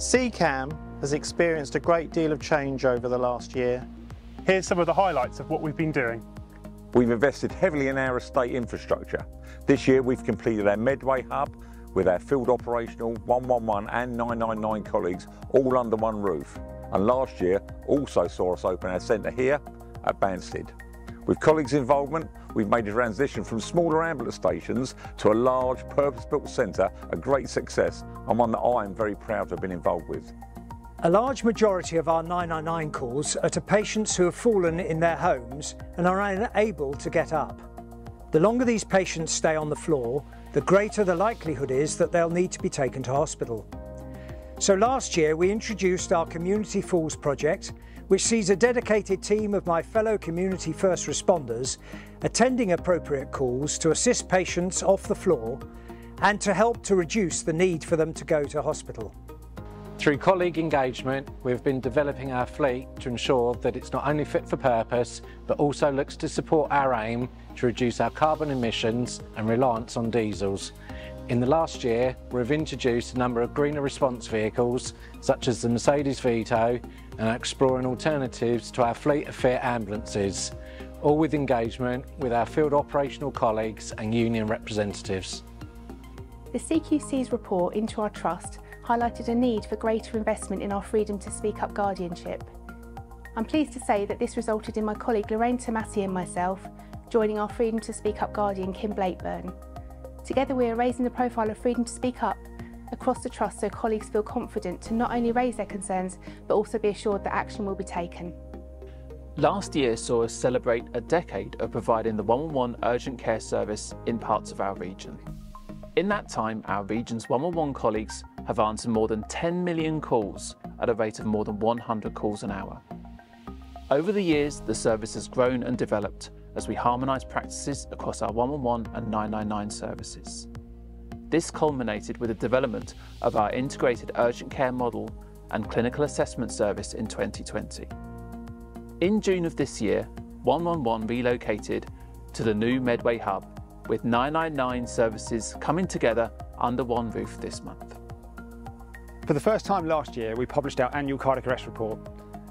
CCAM has experienced a great deal of change over the last year. Here's some of the highlights of what we've been doing. We've invested heavily in our estate infrastructure. This year we've completed our Medway hub with our field operational 111 and 999 colleagues all under one roof. And last year also saw us open our centre here at Bensound. With colleagues' involvement, we've made a transition from smaller ambulance stations to a large purpose-built centre, a great success and one that I am very proud to have been involved with. A large majority of our 999 calls are to patients who have fallen in their homes and are unable to get up. The longer these patients stay on the floor, the greater the likelihood is that they'll need to be taken to hospital. So last year we introduced our Community Falls project, which sees a dedicated team of my fellow community first responders attending appropriate calls to assist patients off the floor and to help to reduce the need for them to go to hospital. Through colleague engagement, we've been developing our fleet to ensure that it's not only fit for purpose, but also looks to support our aim to reduce our carbon emissions and reliance on diesels. In the last year, we've introduced a number of greener response vehicles, such as the Mercedes Vito, and are exploring alternatives to our fleet of Fiat ambulances, all with engagement with our field operational colleagues and union representatives. The CQC's report into our trust highlighted a need for greater investment in our freedom to speak up guardianship. I'm pleased to say that this resulted in my colleague Lorraine Tomasi and myself joining our Freedom to Speak Up guardian Kim Blakeburn. Together we are raising the profile of freedom to speak up across the trust so colleagues feel confident to not only raise their concerns but also be assured that action will be taken. Last year saw us celebrate a decade of providing the 111 urgent care service in parts of our region. In that time, our region's 111 colleagues have answered more than 10 million calls at a rate of more than 100 calls an hour. Over the years, the service has grown and developed as we harmonise practices across our 111 and 999 services. This culminated with the development of our integrated urgent care model and clinical assessment service in 2020. In June of this year, 111 relocated to the new Medway hub, with 999 services coming together under one roof this month. For the first time last year, we published our annual cardiac arrest report.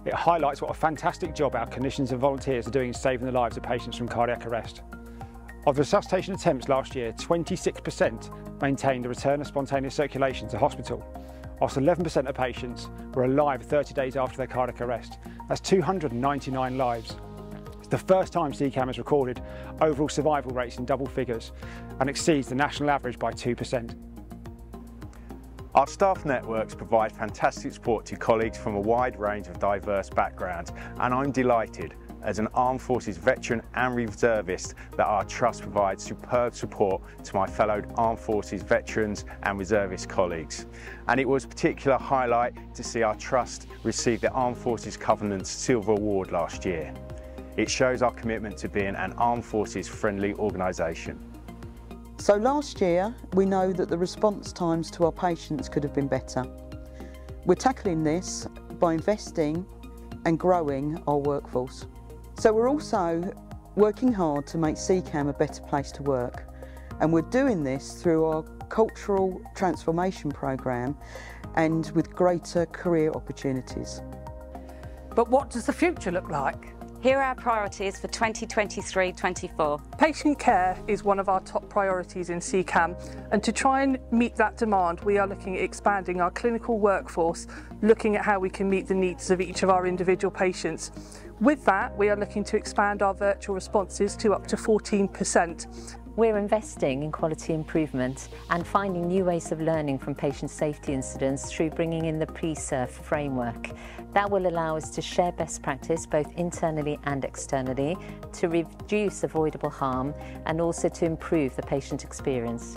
It highlights what a fantastic job our clinicians and volunteers are doing in saving the lives of patients from cardiac arrest. Of resuscitation attempts last year, 26% maintained a return of spontaneous circulation to hospital, whilst 11% of patients were alive 30 days after their cardiac arrest. That's 299 lives. It's the first time CCAM has recorded overall survival rates in double figures and exceeds the national average by 2%. Our staff networks provide fantastic support to colleagues from a wide range of diverse backgrounds, and I'm delighted as an Armed Forces veteran and reservist that our trust provides superb support to my fellow Armed Forces veterans and reservist colleagues. And it was a particular highlight to see our trust receive the Armed Forces Covenant's Silver Award last year. It shows our commitment to being an Armed Forces friendly organisation. So last year, we know that the response times to our patients could have been better. We're tackling this by investing and growing our workforce. So we're also working hard to make CCAM a better place to work. And we're doing this through our cultural transformation programme and with greater career opportunities. But what does the future look like? Here are our priorities for 2023-24. Patient care is one of our top priorities in CCAM, and to try and meet that demand, we are looking at expanding our clinical workforce, looking at how we can meet the needs of each of our individual patients. With that, we are looking to expand our virtual responses to up to 14%. We're investing in quality improvement and finding new ways of learning from patient safety incidents through bringing in the pre-serve framework. That will allow us to share best practice both internally and externally to reduce avoidable harm and also to improve the patient experience.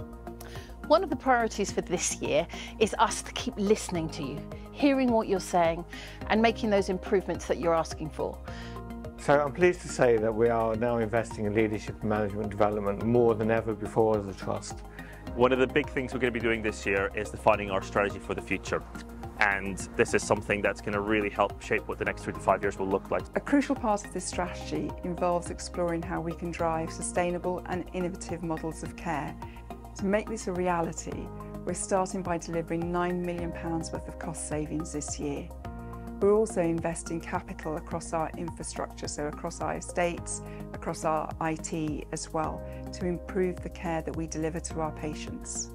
One of the priorities for this year is us to keep listening to you, hearing what you're saying and making those improvements that you're asking for. So I'm pleased to say that we are now investing in leadership and management development more than ever before as a trust. One of the big things we're going to be doing this year is defining our strategy for the future. And this is something that's going to really help shape what the next 3 to 5 years will look like. A crucial part of this strategy involves exploring how we can drive sustainable and innovative models of care. To make this a reality, We're starting by delivering £9 million worth of cost savings this year. We're also investing capital across our infrastructure, so across our estates, across our IT as well, to improve the care that we deliver to our patients.